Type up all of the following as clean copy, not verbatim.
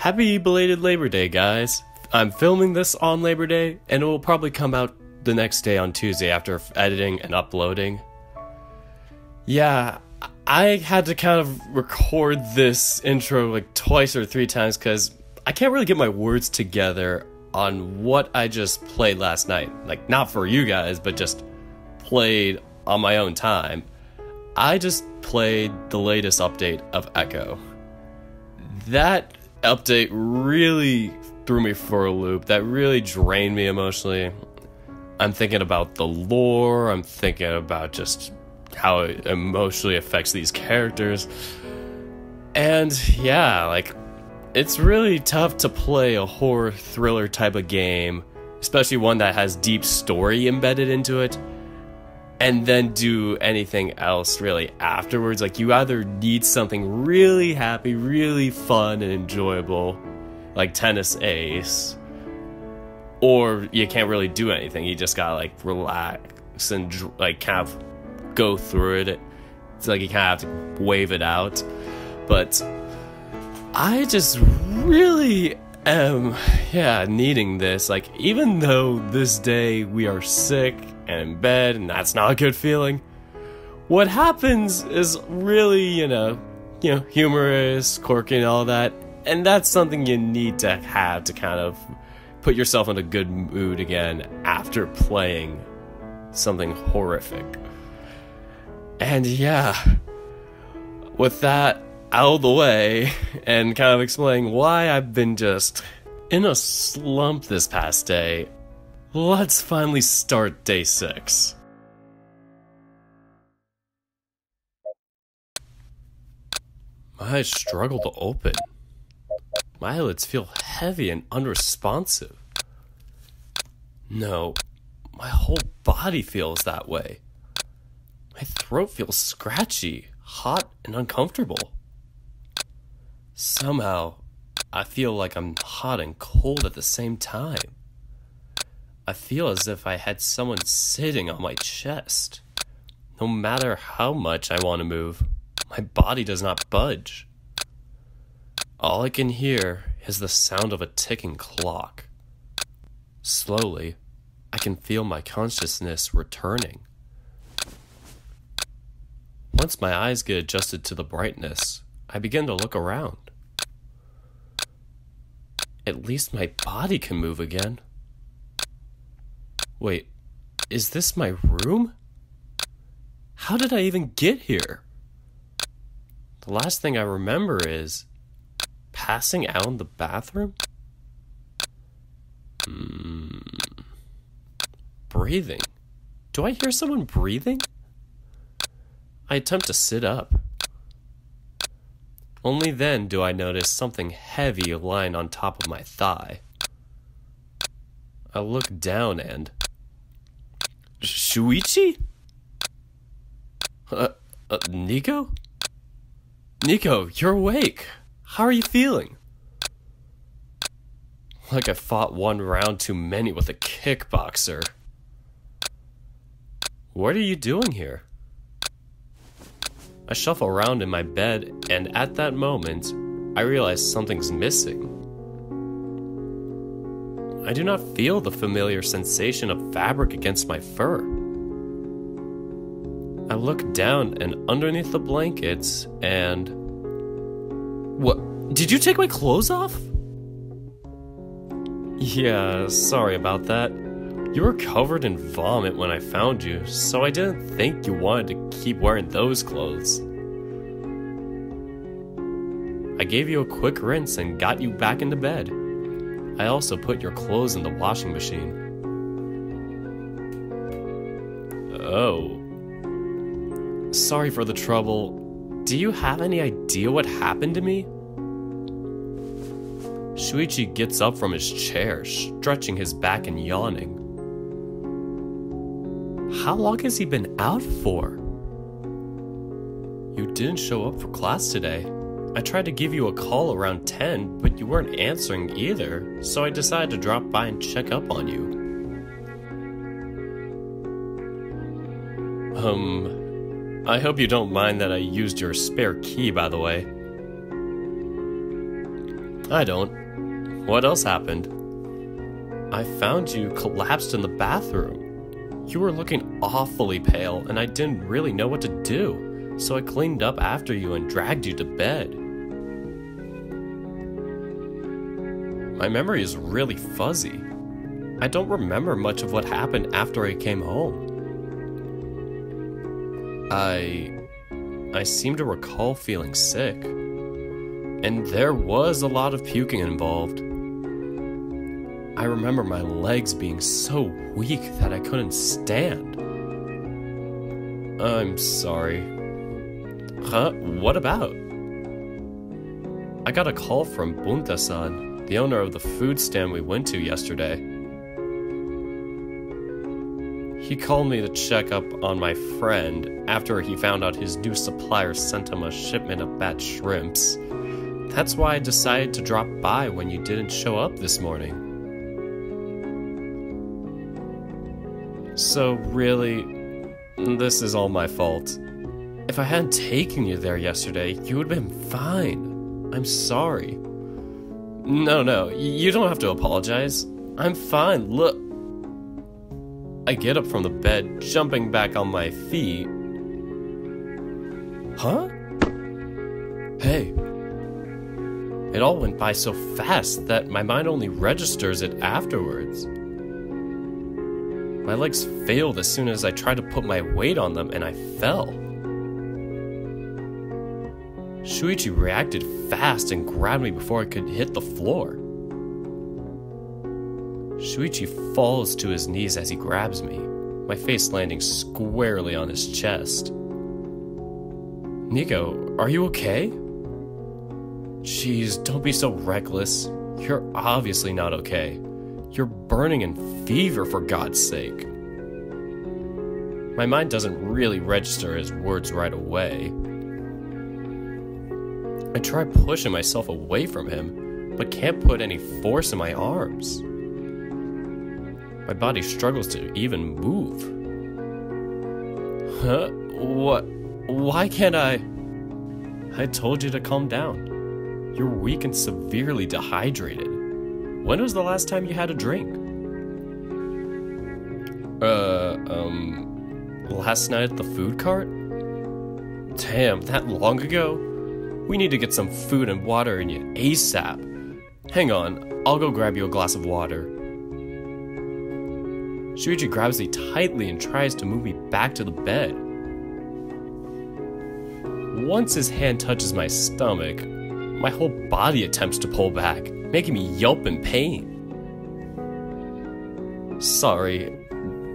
Happy belated Labor Day, guys. I'm filming this on Labor Day, and it will probably come out the next day on Tuesday after editing and uploading. Yeah, I had to kind of record this intro like twice or three times because I can't really get my words together on what I just played last night. Like, not for you guys, but just played on my own time. I just played the latest update of Echo. That update really threw me for a loop. That really drained me emotionally. I'm thinking about the lore. I'm thinking about just how it emotionally affects these characters. And yeah, like, it's really tough to play a horror thriller type of game, especially one that has deep story embedded into it, and then do anything else really afterwards. Like, you either need something really happy, really fun and enjoyable, like Tennis Ace, or you can't really do anything. You just gotta like relax and like kind of go through it. It's like you kind of have to wave it out. But I just really am, needing this. Like, even though this day we are sick and in bed, and that's not a good feeling, what happens is really, you know, humorous, quirky and all that, and that's something you need to have to kind of put yourself in a good mood again after playing something horrific. And yeah, with that out of the way, and kind of explaining why I've been just in a slump this past day, let's finally start day 6. My eyes struggle to open. My eyelids feel heavy and unresponsive. No, my whole body feels that way. My throat feels scratchy, hot, and uncomfortable. Somehow, I feel like I'm hot and cold at the same time. I feel as if I had someone sitting on my chest. No matter how much I want to move, my body does not budge. All I can hear is the sound of a ticking clock. Slowly, I can feel my consciousness returning. Once my eyes get adjusted to the brightness, I begin to look around. At least my body can move again. Wait, is this my room? How did I even get here? The last thing I remember is passing out in the bathroom? Breathing. Do I hear someone breathing? I attempt to sit up. Only then do I notice something heavy lying on top of my thigh. I look down and... Shoichi? Nico? Nico, you're awake. How are you feeling? Like I fought one round too many with a kickboxer. What are you doing here? I shuffle around in my bed, and at that moment, I realize something's missing. I do not feel the familiar sensation of fabric against my fur. I look down and underneath the blankets, and... What? Did you take my clothes off? Yeah, sorry about that. You were covered in vomit when I found you, so I didn't think you wanted to keep wearing those clothes. I gave you a quick rinse and got you back into bed. I also put your clothes in the washing machine. Oh. Sorry for the trouble. Do you have any idea what happened to me? Shoichi gets up from his chair, stretching his back and yawning. How long has he been out for? You didn't show up for class today. I tried to give you a call around 10, but you weren't answering either, so I decided to drop by and check up on you. I hope you don't mind that I used your spare key, by the way. I don't. What else happened? I found you collapsed in the bathroom. You were looking awfully pale, and I didn't really know what to do, so I cleaned up after you and dragged you to bed. My memory is really fuzzy. I don't remember much of what happened after I came home. I seem to recall feeling sick, and there was a lot of puking involved. I remember my legs being so weak that I couldn't stand. I'm sorry. Huh? What about? I got a call from Bunta-san, the owner of the food stand we went to yesterday. He called me to check up on my friend after he found out his new supplier sent him a shipment of bad shrimps. That's why I decided to drop by when you didn't show up this morning. So really, this is all my fault. If I hadn't taken you there yesterday, you would have been fine. I'm sorry. No, you don't have to apologize. I'm fine, look. I get up from the bed, jumping back on my feet. Huh? Hey. It all went by so fast that my mind only registers it afterwards. My legs failed as soon as I tried to put my weight on them and I fell. Shoichi reacted fast and grabbed me before I could hit the floor. Shoichi falls to his knees as he grabs me, my face landing squarely on his chest. Nico, are you okay? Jeez, don't be so reckless. You're obviously not okay. You're burning in fever, for God's sake. My mind doesn't really register his words right away. I try pushing myself away from him, but can't put any force in my arms. My body struggles to even move. Huh? What? Why can't I? I told you to calm down. You're weak and severely dehydrated. When was the last time you had a drink? Last night at the food cart? Damn, that long ago? We need to get some food and water in you ASAP. Hang on, I'll go grab you a glass of water. Shoichi grabs me tightly and tries to move me back to the bed. Once his hand touches my stomach, my whole body attempts to pull back, making me yelp in pain. Sorry,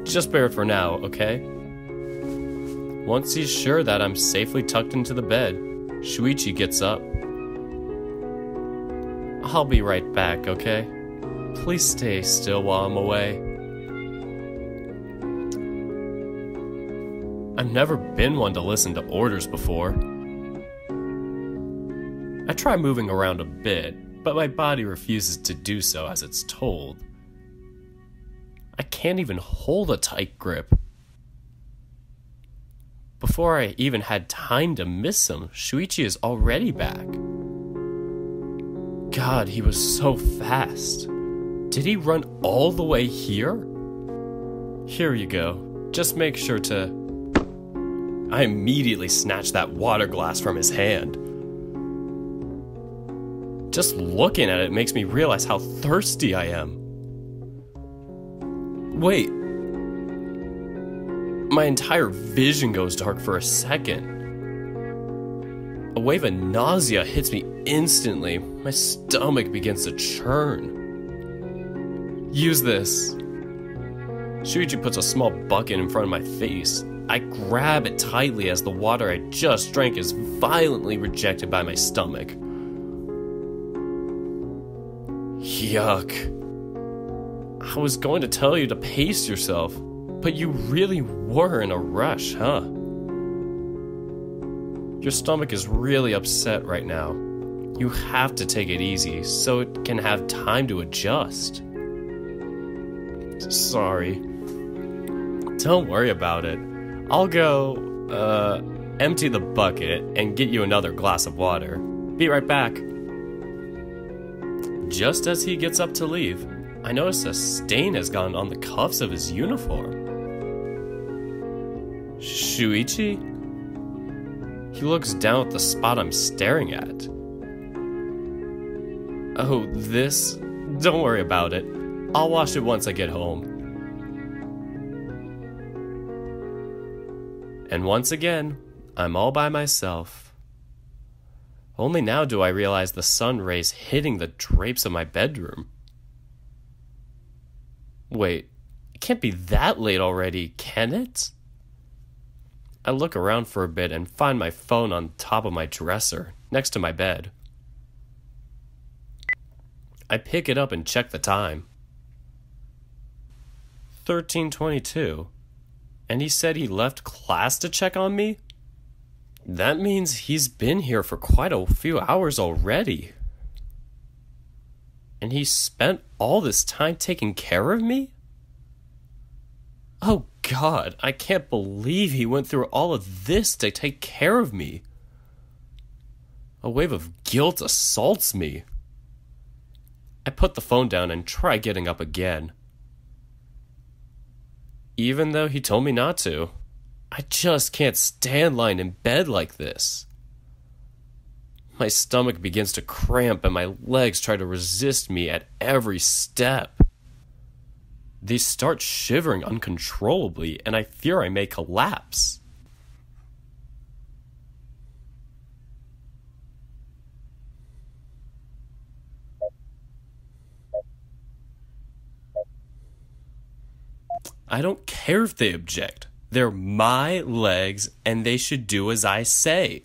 just bear it for now, okay? Once he's sure that I'm safely tucked into the bed, Shoichi gets up. I'll be right back, okay? Please stay still while I'm away. I've never been one to listen to orders before. I try moving around a bit, but my body refuses to do so as it's told. I can't even hold a tight grip. Before I even had time to miss him, Shoichi is already back. God, he was so fast. Did he run all the way here? Here you go. Just make sure to... I immediately snatched that water glass from his hand. Just looking at it makes me realize how thirsty I am. Wait. My entire vision goes dark for a second. A wave of nausea hits me instantly. My stomach begins to churn. Use this. Shoichi puts a small bucket in front of my face. I grab it tightly as the water I just drank is violently rejected by my stomach. Yuck. I was going to tell you to pace yourself, but you really were in a rush, huh? Your stomach is really upset right now. You have to take it easy so it can have time to adjust. Sorry. Don't worry about it. I'll go, empty the bucket and get you another glass of water. Be right back. Just as he gets up to leave, I notice a stain has gone on the cuffs of his uniform. Shoichi? He looks down at the spot I'm staring at. Oh, this? Don't worry about it. I'll wash it once I get home. And once again, I'm all by myself. Only now do I realize the sun rays hitting the drapes of my bedroom. Wait, it can't be that late already, can it? I look around for a bit and find my phone on top of my dresser, next to my bed. I pick it up and check the time. 13:22. And he said he left class to check on me? That means he's been here for quite a few hours already. And he spent all this time taking care of me? Oh God, I can't believe he went through all of this to take care of me. A wave of guilt assaults me. I put the phone down and try getting up again. Even though he told me not to, I just can't stand lying in bed like this. My stomach begins to cramp and my legs try to resist me at every step. They start shivering uncontrollably and I fear I may collapse. I don't care if they object. They're my legs and they should do as I say.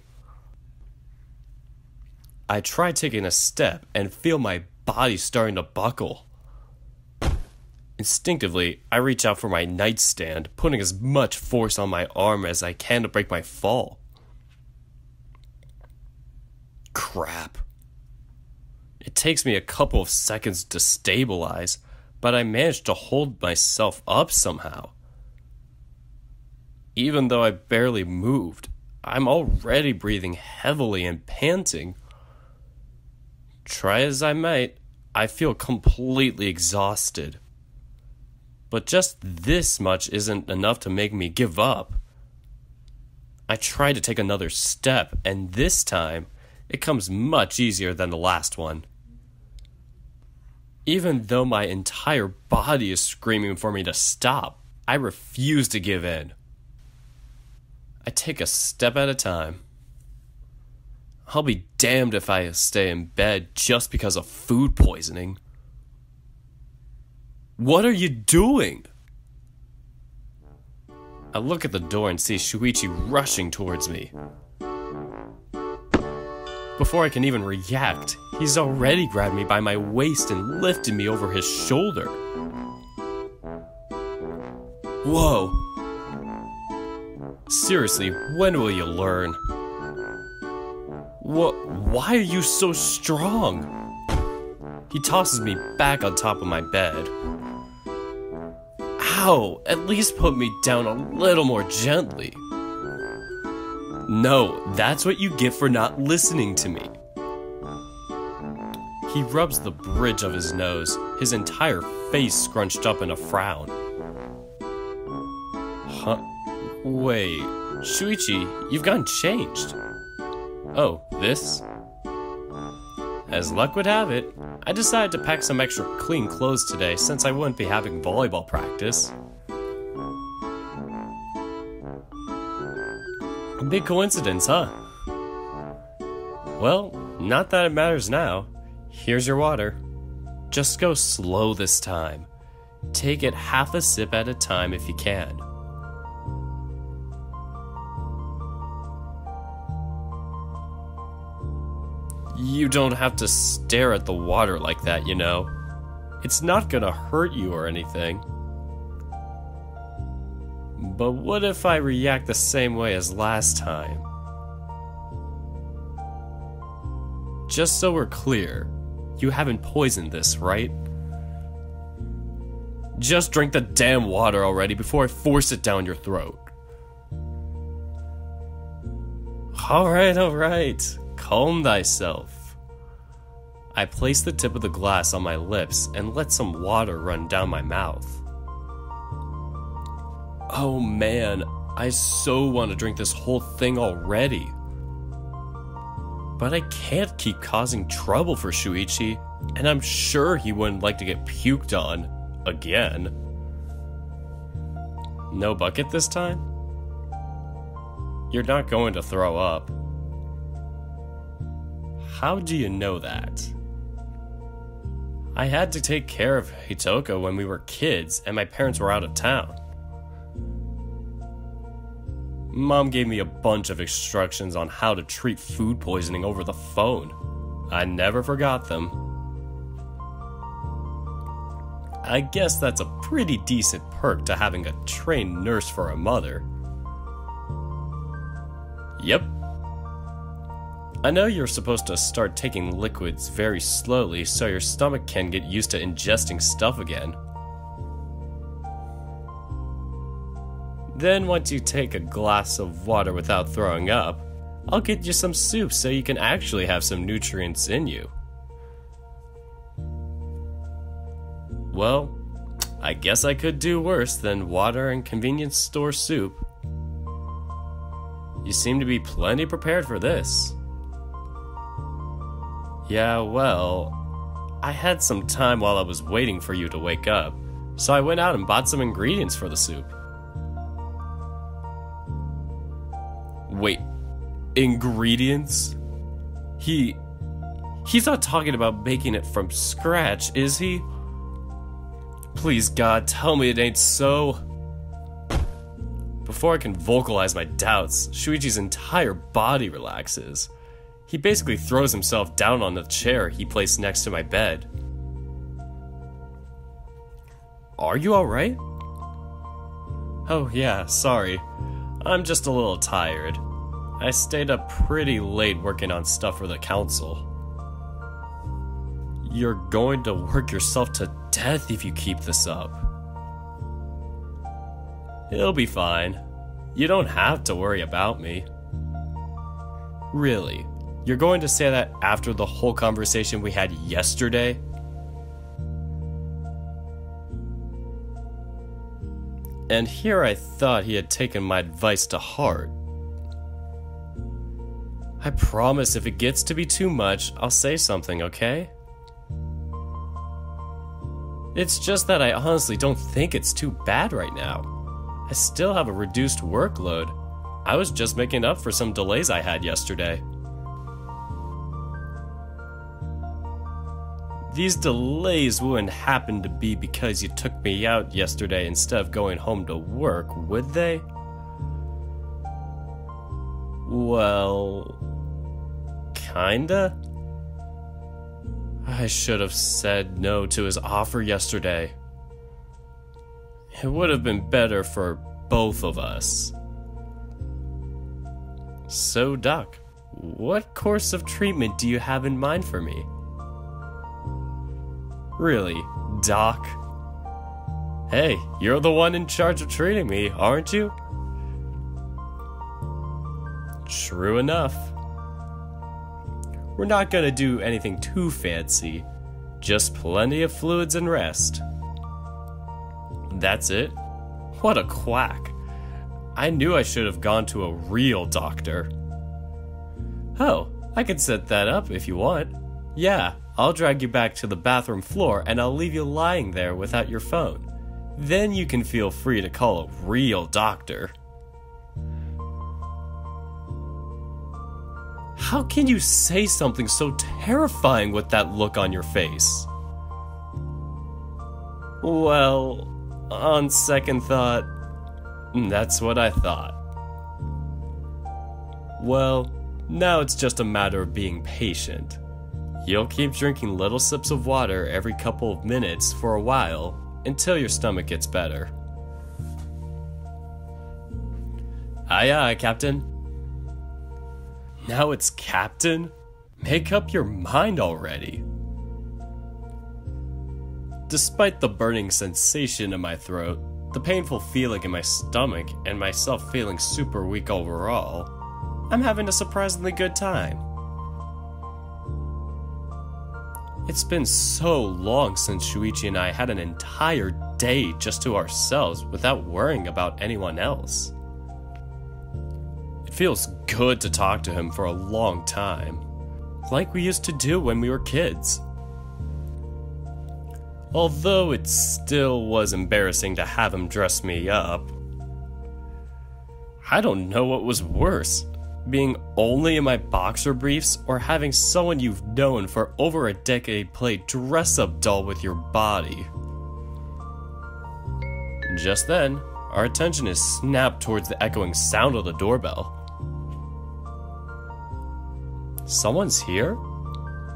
I try taking a step and feel my body starting to buckle. Instinctively, I reach out for my nightstand, putting as much force on my arm as I can to break my fall. Crap. It takes me a couple of seconds to stabilize, but I managed to hold myself up somehow. Even though I barely moved, I'm already breathing heavily and panting. Try as I might, I feel completely exhausted. But just this much isn't enough to make me give up. I try to take another step, and this time, it comes much easier than the last one. Even though my entire body is screaming for me to stop, I refuse to give in. I take a step at a time. I'll be damned if I stay in bed just because of food poisoning. What are you doing? I look at the door and see Shoichi rushing towards me. Before I can even react, he's already grabbed me by my waist and lifted me over his shoulder. Whoa. Seriously, when will you learn? Why are you so strong? He tosses me back on top of my bed. Ow, at least put me down a little more gently. No, that's what you get for not listening to me. He rubs the bridge of his nose, his entire face scrunched up in a frown. Huh? Wait, Shoichi, you've gotten changed. Oh, this? As luck would have it, I decided to pack some extra clean clothes today since I wouldn't be having volleyball practice. A big coincidence, huh? Well, not that it matters now. Here's your water. Just go slow this time. Take it half a sip at a time if you can. You don't have to stare at the water like that, you know. It's not gonna hurt you or anything. But what if I react the same way as last time? Just so we're clear, you haven't poisoned this, right? Just drink the damn water already before I force it down your throat. Alright. Calm thyself. I placed the tip of the glass on my lips and let some water run down my mouth. Oh man, I so want to drink this whole thing already. But I can't keep causing trouble for Shoichi, and I'm sure he wouldn't like to get puked on again. No bucket this time? You're not going to throw up. How do you know that? I had to take care of Hitoko when we were kids and my parents were out of town. Mom gave me a bunch of instructions on how to treat food poisoning over the phone. I never forgot them. I guess that's a pretty decent perk to having a trained nurse for a mother. Yep. I know you're supposed to start taking liquids very slowly so your stomach can get used to ingesting stuff again. Then once you take a glass of water without throwing up, I'll get you some soup so you can actually have some nutrients in you. Well, I guess I could do worse than water and convenience store soup. You seem to be plenty prepared for this. Yeah, well, I had some time while I was waiting for you to wake up, so I went out and bought some ingredients for the soup. Wait, ingredients? He's not talking about making it from scratch, is he? Please God, tell me it ain't so. Before I can vocalize my doubts, Shoichi's entire body relaxes. He basically throws himself down on the chair he placed next to my bed. Are you alright? Oh yeah, sorry. I'm just a little tired. I stayed up pretty late working on stuff for the council. You're going to work yourself to death if you keep this up. It'll be fine. You don't have to worry about me. Really? You're going to say that after the whole conversation we had yesterday? And here I thought he had taken my advice to heart. I promise if it gets to be too much, I'll say something, okay? It's just that I honestly don't think it's too bad right now. I still have a reduced workload. I was just making up for some delays I had yesterday. These delays wouldn't happen to be because you took me out yesterday instead of going home to work, would they? Well, kinda. I should have said no to his offer yesterday. It would have been better for both of us. So, Doc, what course of treatment do you have in mind for me? Really, Doc? Hey, you're the one in charge of treating me, aren't you? True enough. We're not gonna do anything too fancy, just plenty of fluids and rest. That's it? What a quack. I knew I should have gone to a real doctor. Oh, I could set that up if you want. Yeah, I'll drag you back to the bathroom floor and I'll leave you lying there without your phone. Then you can feel free to call a real doctor. How can you say something so terrifying with that look on your face? Well, on second thought, that's what I thought. Well, now it's just a matter of being patient. You'll keep drinking little sips of water every couple of minutes for a while until your stomach gets better. Aye aye, Captain. Now it's Captain? Make up your mind already. Despite the burning sensation in my throat, the painful feeling in my stomach, and myself feeling super weak overall, I'm having a surprisingly good time. It's been so long since Shoichi and I had an entire day just to ourselves without worrying about anyone else. It feels good to talk to him for a long time, like we used to do when we were kids. Although it still was embarrassing to have him dress me up. I don't know what was worse, being only in my boxer briefs or having someone you've known for over a decade play dress-up doll with your body. Just then, our attention is snapped towards the echoing sound of the doorbell. Someone's here?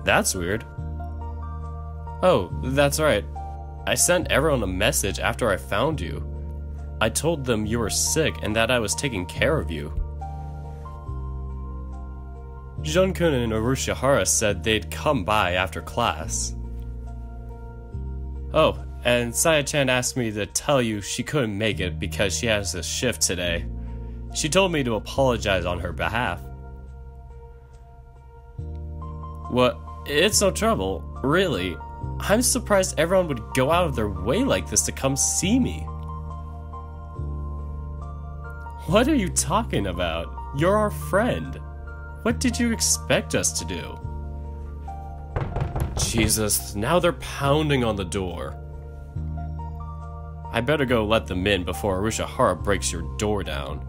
That's weird. Oh, that's right. I sent everyone a message after I found you. I told them you were sick and that I was taking care of you. Jun-kun and Urushihara said they'd come by after class. Oh, and Saya-chan asked me to tell you she couldn't make it because she has a shift today. She told me to apologize on her behalf. What? It's no trouble, really. I'm surprised everyone would go out of their way like this to come see me. What are you talking about? You're our friend. What did you expect us to do? Jesus, now they're pounding on the door. I better go let them in before Urushihara breaks your door down.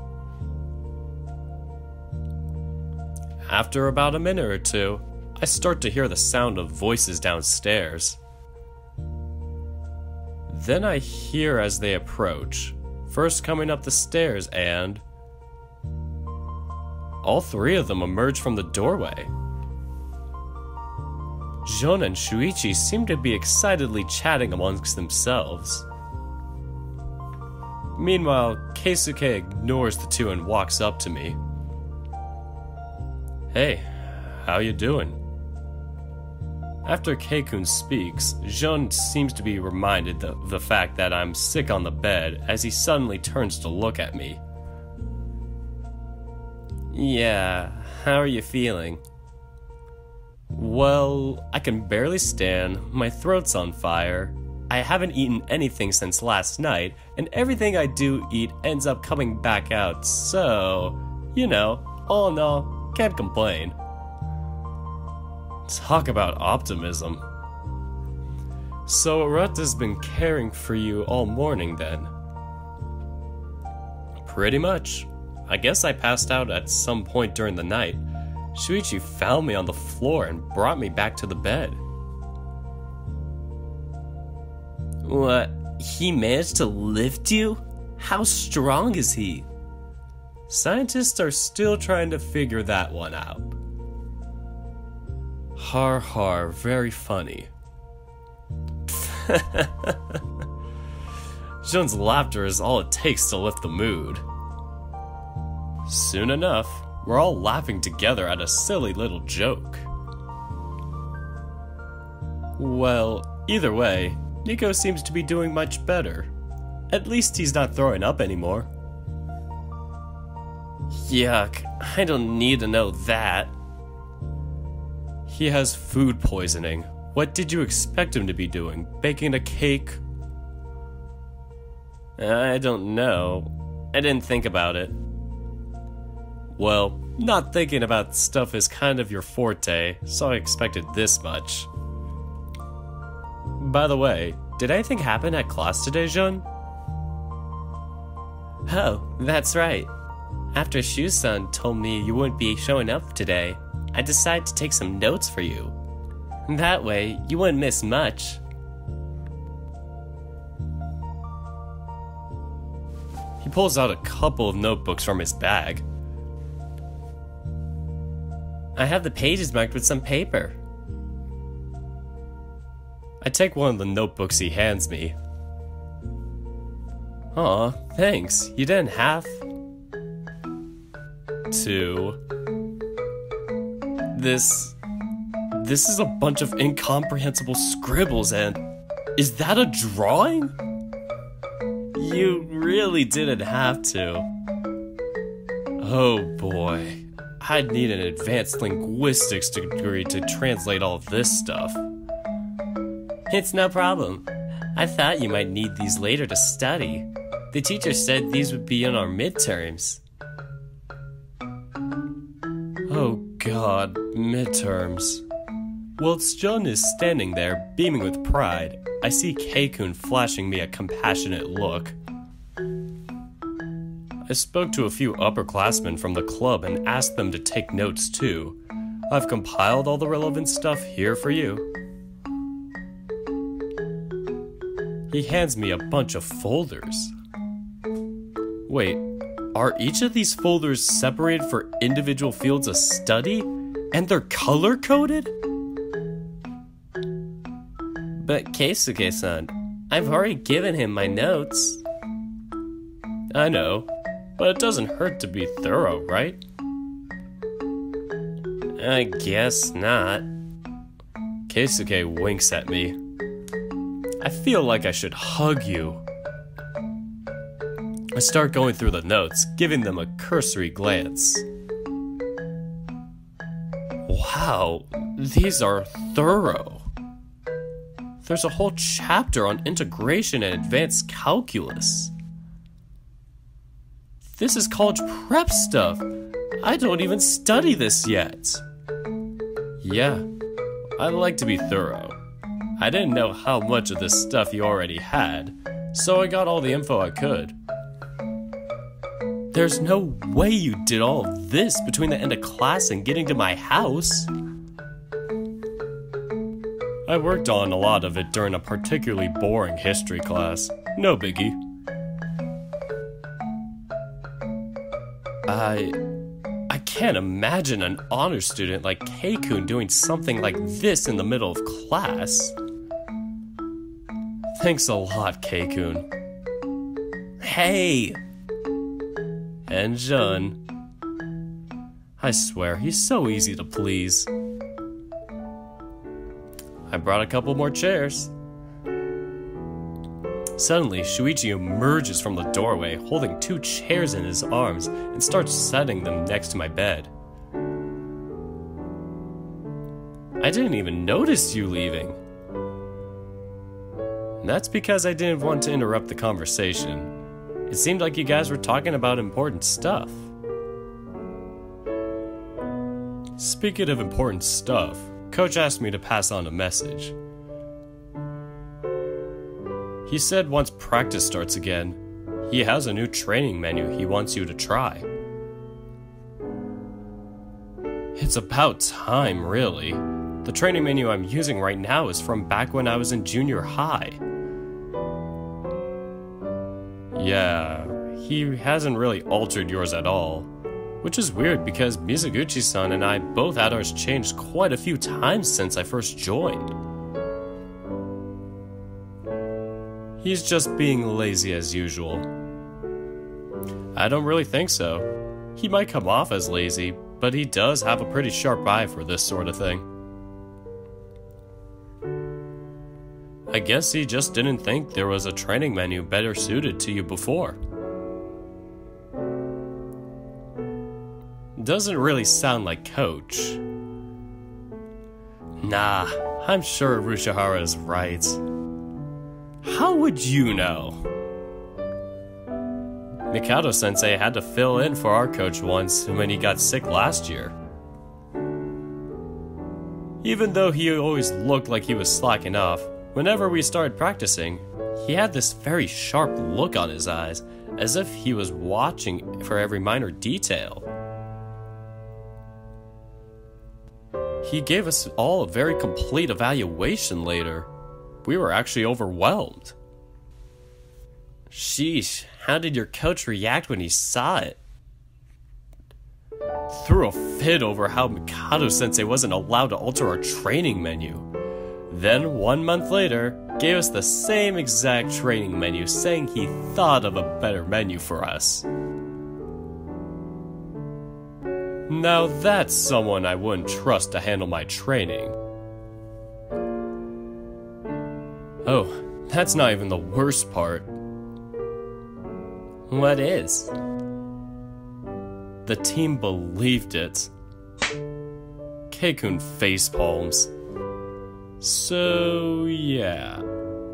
After about a minute or two, I start to hear the sound of voices downstairs. Then I hear as they approach, first coming up the stairs, and all three of them emerge from the doorway. Jun and Shoichi seem to be excitedly chatting amongst themselves. Meanwhile, Keisuke ignores the two and walks up to me. Hey, how you doing? After Keikun speaks, Jun seems to be reminded of the fact that I'm sick on the bed as he suddenly turns to look at me. Yeah, how are you feeling? Well, I can barely stand, my throat's on fire, I haven't eaten anything since last night, and everything I do eat ends up coming back out, so, you know, all in all, can't complain. Talk about optimism. So RANT has been caring for you all morning then? Pretty much. I guess I passed out at some point during the night. Shoichi found me on the floor and brought me back to the bed. What? He managed to lift you? How strong is he? Scientists are still trying to figure that one out. Har har, very funny. Jun's laughter is all it takes to lift the mood. Soon enough, we're all laughing together at a silly little joke. Well, either way, Nico seems to be doing much better. At least he's not throwing up anymore. Yuck, I don't need to know that. He has food poisoning. What did you expect him to be doing? Baking a cake? I don't know. I didn't think about it. Well, not thinking about stuff is kind of your forte, so I expected this much. By the way, did anything happen at class today, Jun? Oh, that's right. After Shu-san told me you wouldn't be showing up today, I decided to take some notes for you. That way, you wouldn't miss much. He pulls out a couple of notebooks from his bag. I have the pages marked with some paper. I take one of the notebooks he hands me. Aw, thanks. You didn't have to. This is a bunch of incomprehensible scribbles, and is that a drawing? You really didn't have to. Oh boy, I'd need an advanced linguistics degree to translate all this stuff. It's no problem. I thought you might need these later to study. The teacher said these would be in our midterms. Oh god, midterms. Whilst Jun is standing there, beaming with pride, I see Keikun flashing me a compassionate look. I spoke to a few upperclassmen from the club and asked them to take notes too. I've compiled all the relevant stuff here for you. He hands me a bunch of folders. Wait, are each of these folders separated for individual fields of study? And they're color-coded? But Keisuke-san, I've already given him my notes. I know, but it doesn't hurt to be thorough, right? I guess not. Keisuke winks at me. I feel like I should hug you. I start going through the notes, giving them a cursory glance. Wow, these are thorough. There's a whole chapter on integration and advanced calculus. This is college prep stuff. I don't even study this yet. Yeah, I like to be thorough. I didn't know how much of this stuff you already had, so I got all the info I could. There's no way you did all of this between the end of class and getting to my house. I worked on a lot of it during a particularly boring history class. No biggie. I can't imagine an honor student like Keikun doing something like this in the middle of class. Thanks a lot, Keikun. Hey! And Jun. I swear, he's so easy to please. I brought a couple more chairs. Suddenly, Shoichi emerges from the doorway, holding 2 chairs in his arms, and starts setting them next to my bed. I didn't even notice you leaving. That's because I didn't want to interrupt the conversation. It seemed like you guys were talking about important stuff. Speaking of important stuff, Coach asked me to pass on a message. He said once practice starts again, he has a new training menu he wants you to try. It's about time, really. The training menu I'm using right now is from back when I was in junior high. Yeah, he hasn't really altered yours at all. Which is weird because Mizuguchi-san and I both had ours changed quite a few times since I first joined. He's just being lazy as usual. I don't really think so. He might come off as lazy, but he does have a pretty sharp eye for this sort of thing. I guess he just didn't think there was a training menu better suited to you before. Doesn't really sound like Coach. Nah, I'm sure Rushihara is right. How would you know? Mikado-sensei had to fill in for our coach once when he got sick last year. Even though he always looked like he was slacking off, whenever we started practicing, he had this very sharp look on his eyes, as if he was watching for every minor detail. He gave us all a very complete evaluation later. We were actually overwhelmed. Sheesh, how did your coach react when he saw it? Threw a fit over how Mikado-sensei wasn't allowed to alter our training menu. Then, 1 month later, gave us the same exact training menu, saying he thought of a better menu for us. Now that's someone I wouldn't trust to handle my training. Oh, that's not even the worst part. What is? The team believed it. Keikun facepalms. So, yeah.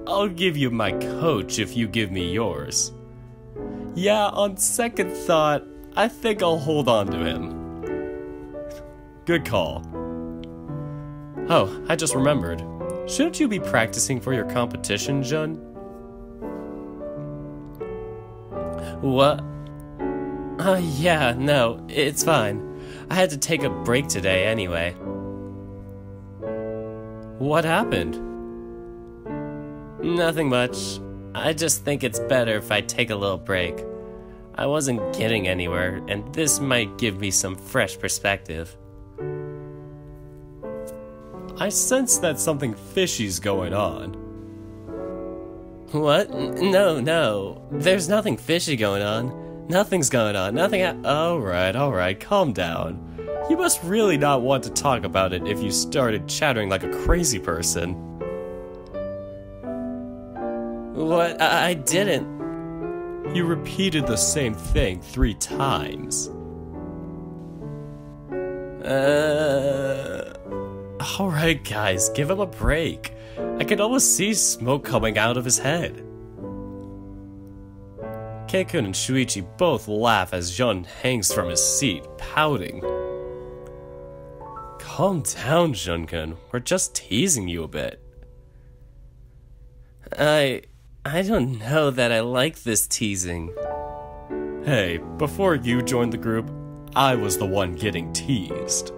I'll give you my coach if you give me yours. Yeah, on second thought, I think I'll hold on to him. Good call. Oh, I just remembered. Shouldn't you be practicing for your competition, Jun? What? Yeah, no, it's fine. I had to take a break today anyway. What happened? Nothing much. I just think it's better if I take a little break. I wasn't getting anywhere, and this might give me some fresh perspective. I sense that something fishy's going on. What? No. There's nothing fishy going on. Nothing's going on. Alright, calm down. You must really not want to talk about it if you started chattering like a crazy person. What? I didn't. You repeated the same thing 3 times. Alright guys, give him a break. I can almost see smoke coming out of his head. Keikun and Shoichi both laugh as Jun hangs from his seat, pouting. Calm down, Junkun. We're just teasing you a bit. I don't know that I like this teasing. Hey, before you joined the group, I was the one getting teased.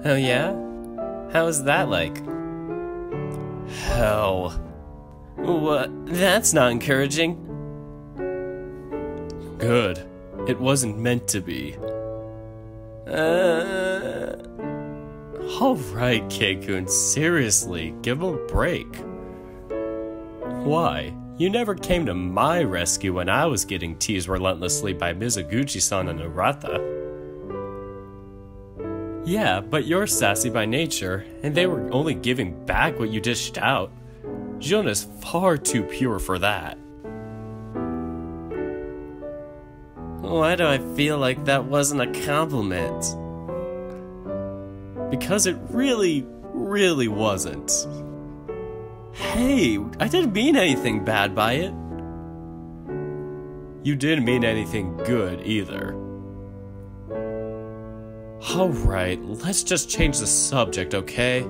Oh yeah? How was that like? Hell. What? That's not encouraging. Good. It wasn't meant to be. Alright, Keikun, seriously, give him a break. Why? You never came to my rescue when I was getting teased relentlessly by Mizoguchi-san and Urata. Yeah, but you're sassy by nature, and they were only giving back what you dished out. Jun is far too pure for that. Why do I feel like that wasn't a compliment? Because it really wasn't. Hey, I didn't mean anything bad by it. You didn't mean anything good either. Alright, let's just change the subject, okay?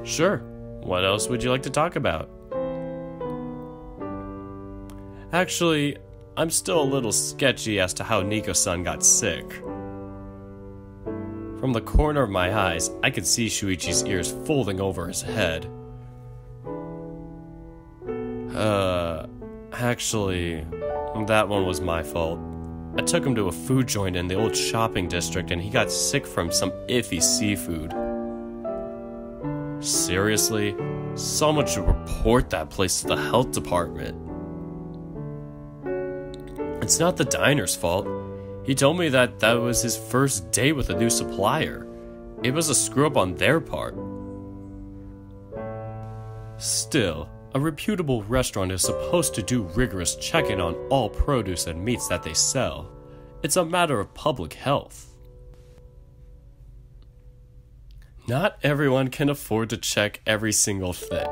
Sure. What else would you like to talk about? Actually, I'm still a little sketchy as to how Nico-san got sick. From the corner of my eyes, I could see Shuichi's ears folding over his head. Actually, that one was my fault. I took him to a food joint in the old shopping district and he got sick from some iffy seafood. Seriously? Someone should report that place to the health department. It's not the diner's fault. He told me that was his first day with a new supplier. It was a screw-up on their part. Still, a reputable restaurant is supposed to do rigorous checking on all produce and meats that they sell. It's a matter of public health. Not everyone can afford to check every single thing.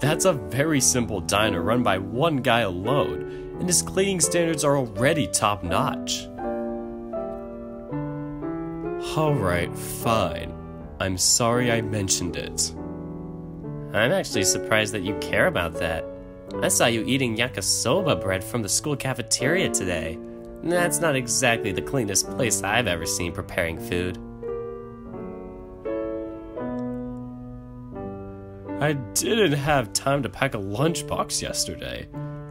That's a very simple diner run by one guy alone, and his cleaning standards are already top-notch. Alright, fine. I'm sorry I mentioned it. I'm actually surprised that you care about that. I saw you eating yakisoba bread from the school cafeteria today. That's not exactly the cleanest place I've ever seen preparing food. I didn't have time to pack a lunchbox yesterday.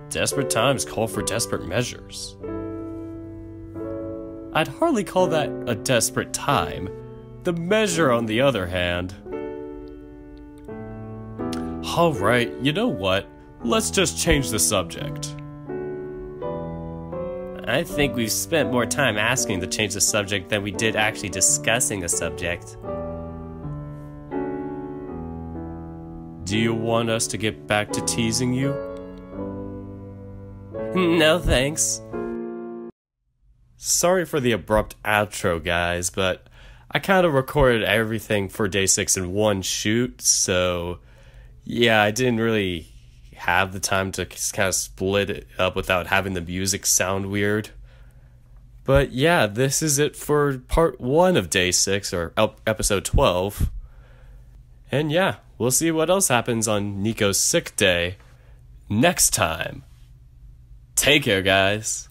Desperate times call for desperate measures. I'd hardly call that a desperate time. The measure, on the other hand. Alright, you know what? Let's just change the subject. I think we've spent more time asking to change the subject than we did actually discussing the subject. Do you want us to get back to teasing you? No thanks. Sorry for the abrupt outro, guys, but I kind of recorded everything for day 6 in one shoot, so yeah, I didn't really have the time to kind of split it up without having the music sound weird. But yeah, this is it for part 1 of day 6, or episode 12. And yeah, we'll see what else happens on Nico's sick day next time. Take care, guys.